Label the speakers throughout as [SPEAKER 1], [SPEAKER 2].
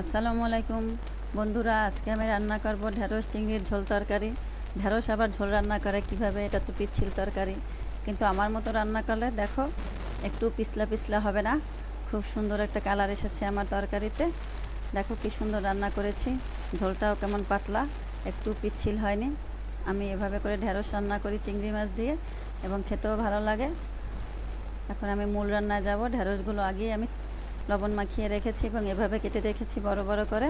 [SPEAKER 1] আসসালামু আলাইকুম বন্ধুরা, আজকে আমি রান্না করব ঢেঁড়স চিংড়ির ঝোল তরকারি। ঢেঁড়স আবার ঝোল রান্না করে কিভাবে? এটা তো পিচ্ছিল তরকারি, কিন্তু আমার মতো রান্না করলে দেখো একটু পিছলা পিছলা হবে না। খুব সুন্দর একটা কালার এসেছে আমার তরকারিতে। দেখো কি সুন্দর রান্না করেছি। ঝোলটাও কেমন পাতলা, একটু পিচ্ছিল হয়নি। আমি এভাবে করে ঢেঁড়স রান্না করি চিংড়ি মাছ দিয়ে, এবং খেতেও ভালো লাগে। এখন আমি মূল রান্নায় যাব। ঢেঁড়সগুলো আগেই আমি লবণ মাখিয়ে রেখেছি এবং এভাবে কেটে রেখেছি বড় বড় করে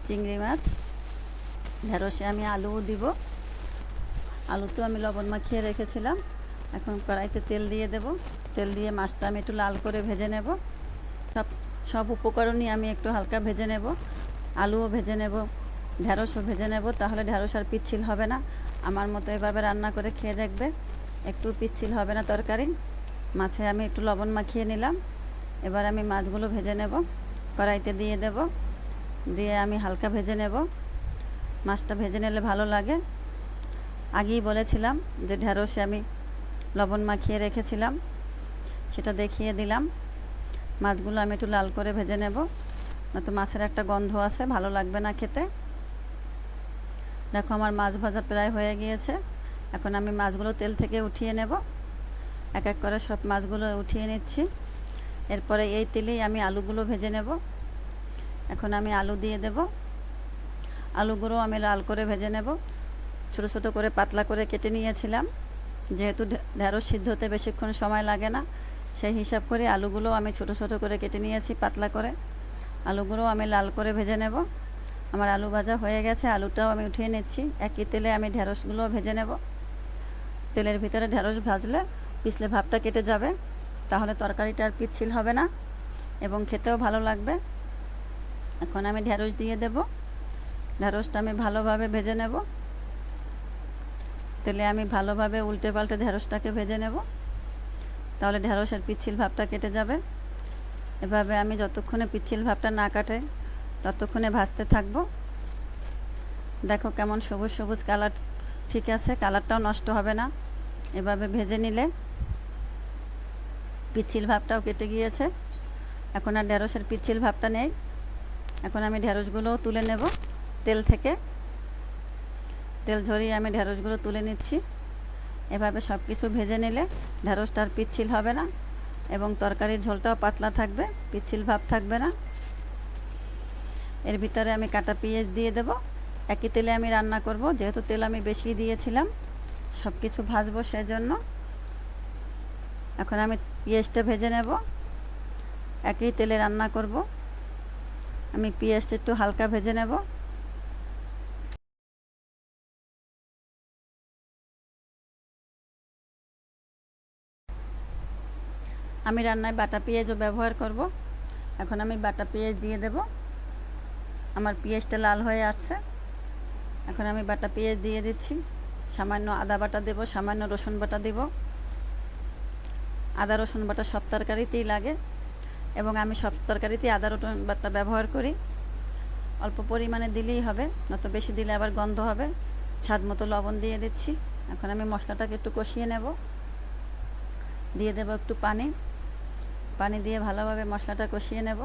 [SPEAKER 1] চিংড়ি মাছ। ঢেঁড়সে আমি আলুও দিব। আলুতেও আমি লবণ মাখিয়ে রেখেছিলাম। এখন কড়াইতে তেল দিয়ে দেব। তেল দিয়ে মাছটা আমি একটু লাল করে ভেজে নেব। সব উপকরণই আমি একটু হালকা ভেজে নেব। আলুও ভেজে নেব, ঢেঁড়সও ভেজে নেব, তাহলে ঢেঁড়স আর পিচ্ছিল হবে না। আমার মতো এভাবে রান্না করে খেয়ে দেখবে, একটু পিচ্ছিল হবে না তরকারি। মাছে আমি একটু লবণ মাখিয়ে নিলাম। এবার আমি মাছগুলো ভেজে নেব, কড়াইতে দিয়ে দেব। দিয়ে আমি হালকা ভেজে নেব। মাছটা ভেজে নিলে ভালো লাগে। আগেই বলেছিলাম যে ঢেঁড়সে আমি লবণ মাখিয়ে রেখেছিলাম, সেটা দেখিয়ে দিলাম। মাছগুলো আমি একটু লাল করে ভেজে নেব, নয়তো মাছের একটা গন্ধ আছে, ভালো লাগবে না খেতে। দেখো আমার মাছ ভাজা প্রায় হয়ে গিয়েছে। এখন আমি মাছগুলো তেল থেকে উঠিয়ে নেব। এক এক করে সব মাছগুলো উঠিয়ে নিচ্ছি। এরপরে এই তেলেই আমি আলুগুলো ভেজে নেব। এখন আমি আলু দিয়ে দেব। আলুগুলো আমি লাল করে ভেজে নেব। ছোট ছোট করে পাতলা করে কেটে নিয়েছিলাম, যেহেতু ঢেঁড়স সিদ্ধ হতে বেশিক্ষণ সময় লাগে না, সেই হিসাব করে আলুগুলো আমি ছোট ছোট করে কেটে নিয়েছি পাতলা করে। আলুগুলো আমি লাল করে ভেজে নেব। আমার আলু ভাজা হয়ে গেছে, আলুটাও আমি উঠিয়ে নিচ্ছি। একই তেলে আমি ঢেঁড়সগুলো ভেজে নেব। তেলের ভিতরে ঢেঁড়স ভাজলে পিছলে ভাবটা কেটে যাবে, তাহলে তরকারিটা আর পিচ্ছিল হবে না এবং খেতেও ভালো লাগবে। এখন আমি ঢেঁড়স দিয়ে দেব। ঢেঁড়সটা আমি ভালোভাবে ভেজে নেব। তেলে আমি ভালোভাবে উল্টে পাল্টে ঢেঁড়সটাকে ভেজে নেব, তাহলে ঢেঁড়সের পিচ্ছিল ভাবটা কেটে যাবে। এভাবে আমি যতক্ষণে পিচ্ছিল ভাবটা না কাটে ততক্ষণে ভাজতে থাকব। দেখো কেমন সবুজ সবুজ কালার, ঠিক আছে, কালারটাও নষ্ট হবে না এভাবে ভেজে নিলে। পিচ্ছিল ভাবটাও কেটে গিয়েছে, এখন আর ঢেঁড়সের পিচ্ছিল ভাবটা নেই। এখন আমি ঢেঁড়সগুলোও তুলে নেব তেল থেকে। তেল ঝরিয়ে আমি ঢেঁড়সগুলো তুলে নিচ্ছি। এভাবে সব কিছু ভেজে নিলে ঢেঁড়সটা আর পিচ্ছিল হবে না এবং তরকারির ঝোলটাও পাতলা থাকবে, পিচ্ছিল ভাব থাকবে না। এর ভিতরে আমি কাটা পেঁয়াজ দিয়ে দেব। একই তেলে আমি রান্না করব, যেহেতু তেল আমি বেশি দিয়েছিলাম, সব কিছু ভাজবো সেজন্য। এখন আমি পেঁয়াজটা ভেজে নেব। একই তেলে রান্না করব, আমি পেঁয়াজটা একটু হালকা ভেজে নেব। আমি রান্নায় বাটা পেঁয়াজও ব্যবহার করব। এখন আমি বাটা পেঁয়াজ দিয়ে দেব। আমার পেঁয়াজটা লাল হয়ে আসছে। এখন আমি বাটা পেঁয়াজ দিয়ে দিচ্ছি। সামান্য আদা বাটা দেব, সামান্য রসুন বাটা দেব। আদা রসুন বাটা সব তরকারিতেই লাগে এবং আমি সব তরকারিতেই আদা রসুন বাটা ব্যবহার করি। অল্প পরিমাণে দিলেই হবে, নয়তো বেশি দিলে আবার গন্ধ হবে। স্বাদ মতো লবণ দিয়ে দিচ্ছি। এখন আমি মশলাটাকে একটু কষিয়ে নেব। দিয়ে দেব একটু পানি। পানি দিয়ে ভালোভাবে মশলাটা কষিয়ে নেব।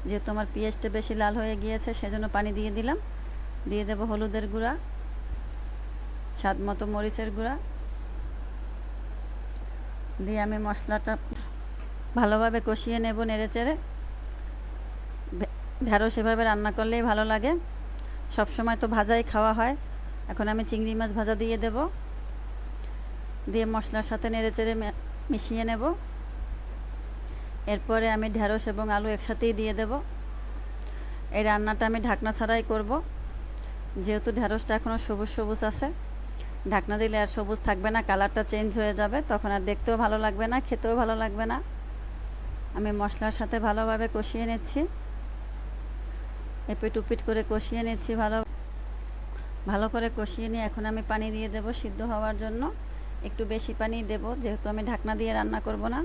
[SPEAKER 1] যেহেতু আমার পেঁয়াজটা বেশি লাল হয়ে গিয়েছে, সেজন্য পানি দিয়ে দিলাম। দিয়ে দেব হলুদের গুঁড়া, স্বাদ মতো মরিচের গুঁড়া দিয়ে আমি মশলাটা ভালোভাবে কষিয়ে নেব নেড়েচেড়ে। ঢেঁড়স এভাবে রান্না করলেই ভালো লাগে, সব সময় তো ভাজাই খাওয়া হয়। এখন আমি চিংড়ি মাছ ভাজা দিয়ে দেব। দিয়ে মশলার সাথে নেড়েচেড়ে মিশিয়ে নেব। এরপরে আমি ঢেঁড়স এবং আলু একসাথেই দিয়ে দেব। এই রান্নাটা আমি ঢাকনা ছাড়াই করব, যেহেতু ঢেঁড়সটা এখনও সবুজ সবুজ আছে। ঢাকনা দিলে আর সবুজ থাকবে না, কালারটা চেঞ্জ হয়ে যাবে, তখন আর দেখতেও ভালো লাগবে না, খেতেও ভালো লাগবে না। আমি মশলার সাথে ভালোভাবে কষিয়ে নিচ্ছি। এপিট উপিট করে কষিয়ে নিচ্ছি, ভালো করে কষিয়ে নিয়ে এখন আমি পানি দিয়ে দেব সিদ্ধ হওয়ার জন্য। একটু বেশি পানি দেব, যেহেতু আমি ঢাকনা দিয়ে রান্না করব না,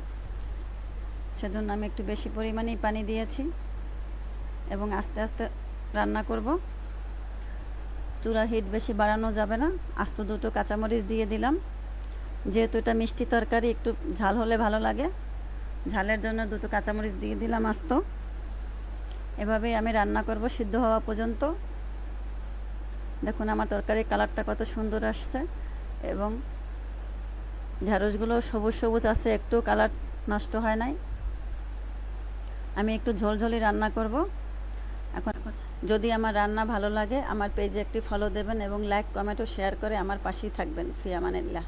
[SPEAKER 1] সেজন্য আমি একটু বেশি পরিমাণেই পানি দিয়েছি এবং আস্তে আস্তে রান্না করব। চুলার হিট বেশি বাড়ানো যাবে না। আস্ত দুটো কাঁচামরিচ দিয়ে দিলাম, যেহেতু এটা মিষ্টি তরকারি, একটু ঝাল হলে ভালো লাগে, ঝালের জন্য দুটো কাঁচামরিচ দিয়ে দিলাম আস্ত। এভাবেই আমি রান্না করব সিদ্ধ হওয়া পর্যন্ত। দেখুন আমার তরকারির কালারটা কত সুন্দর আসছে এবং ঢ্যাঁড়সগুলো সবুজ সবুজ আছে, একটু কালার নষ্ট হয় নাই। আমি একটু ঝোলঝোলি রান্না করব। এখন যদি আমার রান্না ভালো লাগে আমার পেজে একটি ফলো দেবেন এবং লাইক কমেন্ট ও শেয়ার করে আমার পাশেই থাকবেন। ফি আমানিল্লাহ।